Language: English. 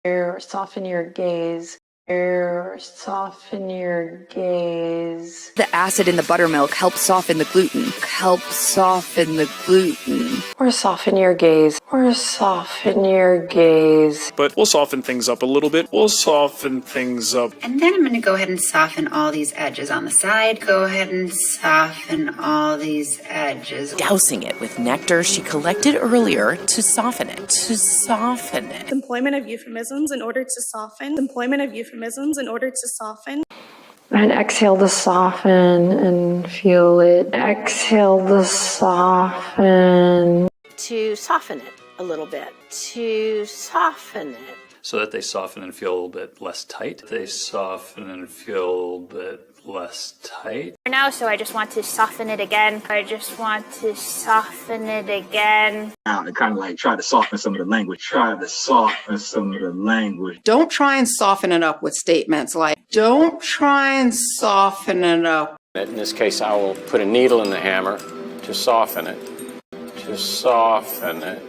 Soften your gaze. Soften your gaze. The acid in the buttermilk helps soften the gluten. Or soften your gaze. Or soften your gaze. But we'll soften things up a little bit. We'll soften things up. And then I'm going to go ahead and soften all these edges on the side. Go ahead and soften all these edges. Dousing it with nectar she collected earlier to soften it. Employment of euphemisms in order to soften. Employment of euphemisms in order to soften. And exhale to soften and feel it. Exhale to soften. To soften it a little bit. To soften it. So that they soften and feel a little bit less tight. They soften and feel a little bit less tight. For now, so I just want to soften it again. Now to kind of like try to soften some of the language. Don't try and soften it up with statements like, don't try and soften it up. In this case, I will put a needle in the hammer to soften it. To soften it.